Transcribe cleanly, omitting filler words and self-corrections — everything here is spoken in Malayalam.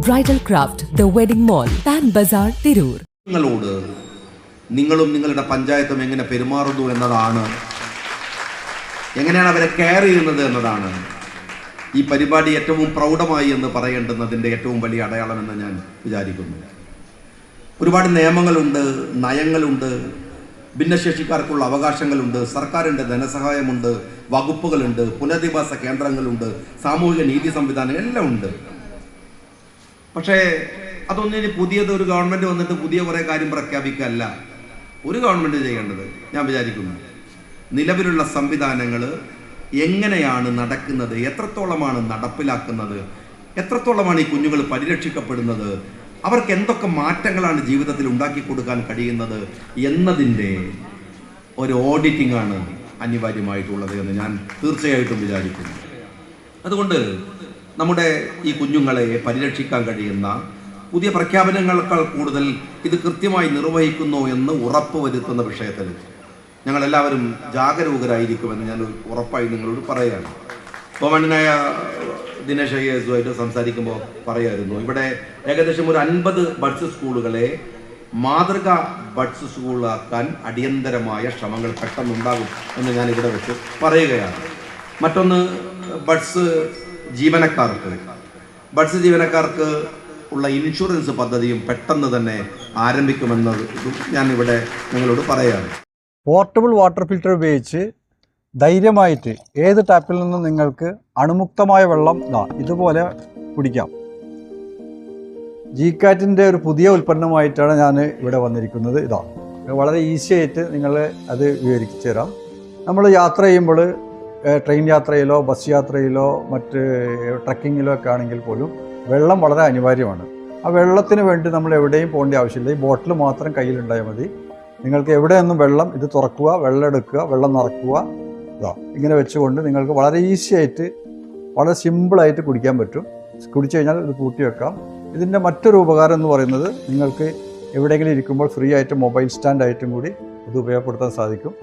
Bridal Craft, The Wedding Mall, Pan Bazaar, Tirur. നിങ്ങളോട് നിങ്ങളും നിങ്ങളുടെ പഞ്ചായത്തും എങ്ങനെ പെരുമാറുന്നു എന്നതാണ്, എങ്ങനെയാണ് അവരെ കെയർ ചെയ്യുന്നത് എന്നതാണ് ഈ പരിപാടി ഏറ്റവും പ്രൗഢമായി എന്ന് പറയേണ്ടുന്നതിൻ്റെ ഏറ്റവും വലിയ അടയാളമെന്ന് ഞാൻ വിചാരിക്കുന്നു. ഒരുപാട് നിയമങ്ങളുണ്ട്, നയങ്ങളുണ്ട്, ഭിന്നശേഷിക്കാർക്കുള്ള അവകാശങ്ങളുണ്ട്, സർക്കാരിൻ്റെ ധനസഹായമുണ്ട്, വകുപ്പുകളുണ്ട്, പുനരധിവാസ കേന്ദ്രങ്ങളുണ്ട്, സാമൂഹിക നീതി സംവിധാനം എല്ലാം ഉണ്ട്. പക്ഷേ അതൊന്നും ഇനി പുതിയത് ഒരു ഗവൺമെൻറ് വന്നിട്ട് പുതിയ കുറേ കാര്യം പ്രഖ്യാപിക്കുകയല്ല ഒരു ഗവൺമെൻറ് ചെയ്യേണ്ടത്. ഞാൻ വിചാരിക്കുന്നു നിലവിലുള്ള സംവിധാനങ്ങൾ എങ്ങനെയാണ് നടക്കുന്നത്, എത്രത്തോളമാണ് നടപ്പിലാക്കുന്നത്, എത്രത്തോളമാണ് ഈ കുഞ്ഞുങ്ങൾ പരിരക്ഷിക്കപ്പെടുന്നത്, അവർക്ക് എന്തൊക്കെ മാറ്റങ്ങളാണ് ജീവിതത്തിൽ ഉണ്ടാക്കി കൊടുക്കാൻ കഴിയുന്നത് എന്നതിൻ്റെ ഒരു ഓഡിറ്റിംഗ് ആണ് അനിവാര്യമായിട്ടുള്ളത് എന്ന് ഞാൻ തീർച്ചയായിട്ടും വിചാരിക്കുന്നു. അതുകൊണ്ട് നമ്മുടെ ഈ കുഞ്ഞുങ്ങളെ പരിരക്ഷിക്കാൻ കഴിയുന്ന പുതിയ പ്രഖ്യാപനങ്ങളെക്കാൾ കൂടുതൽ ഇത് കൃത്യമായി നിർവഹിക്കുന്നു എന്ന് ഉറപ്പുവരുത്തുന്ന വിഷയത്തിൽ ഞങ്ങളെല്ലാവരും ജാഗരൂകരായിരിക്കുമെന്ന് ഞാൻ ഉറപ്പായി നിങ്ങളോട് പറയുകയാണ്. ബഹുമാന്യനായ ദിനേശ് അയ്യസുമായിട്ട് സംസാരിക്കുമ്പോൾ പറയായിരുന്നു, ഇവിടെ ഏകദേശം ഒരു 50 ബഡ്സ് സ്കൂളുകളെ മാതൃക ബഡ്സ് സ്കൂളാക്കാൻ അടിയന്തരമായ ശ്രമങ്ങൾ പെട്ടെന്നുണ്ടാകും എന്ന് ഞാൻ ഇവിടെ വെച്ച് പറയുകയാണ്. മറ്റൊന്ന്, ബഡ്സ് ജീവനക്കാർക്ക് ഉള്ള ഇൻഷുറൻസ് പദ്ധതിയും പെട്ടെന്ന് തന്നെ ആരംഭിക്കുമെന്ന് ഞാനിവിടെ നിങ്ങളോട് പറയുകയാണ്. പോർട്ടബിൾ വാട്ടർ ഫിൽറ്റർ ഉപയോഗിച്ച് ധൈര്യമായിട്ട് ഏത് ടാപ്പിൽ നിന്നും നിങ്ങൾക്ക് അണുമുക്തമായ വെള്ളം ഇതുപോലെ കുടിക്കാം. GCAT-ൻ്റെ ഒരു പുതിയ ഉൽപ്പന്നമായിട്ടാണ് ഞാൻ ഇവിടെ വന്നിരിക്കുന്നത്. വളരെ ഈസി ആയിട്ട് നിങ്ങൾ അത് വിവരിച്ചു തരാം. നമ്മൾ യാത്ര ചെയ്യുമ്പോൾ ട്രെയിൻ യാത്രയിലോ ബസ് യാത്രയിലോ മറ്റ് ട്രക്കിങ്ങിലോ ഒക്കെ ആണെങ്കിൽ പോലും വെള്ളം വളരെ അനിവാര്യമാണ്. ആ വെള്ളത്തിന് വേണ്ടി നമ്മൾ എവിടെയും പോകേണ്ട ആവശ്യമില്ല. ഈ ബോട്ടിൽ മാത്രം കയ്യിലുണ്ടായാൽ മതി. നിങ്ങൾക്ക് എവിടെയൊന്നും വെള്ളം ഇത് തുറക്കുക, വെള്ളം എടുക്കുക, വെള്ളം നിറക്കുക, ഇങ്ങനെ വെച്ചുകൊണ്ട് നിങ്ങൾക്ക് വളരെ ഈസി ആയിട്ട് വളരെ സിമ്പിളായിട്ട് കുടിക്കാൻ പറ്റും. കുടിച്ചു കഴിഞ്ഞാൽ ഇത് പൂട്ടി വെക്കാം. ഇതിൻ്റെ മറ്റൊരു ഉപകാരം എന്ന് പറയുന്നത് നിങ്ങൾക്ക് എവിടെയെങ്കിലും ഇരിക്കുമ്പോൾ ഫ്രീ ആയിട്ട് മൊബൈൽ സ്റ്റാൻഡായിട്ടും കൂടി ഇത് ഉപയോഗപ്പെടുത്താൻ സാധിക്കും.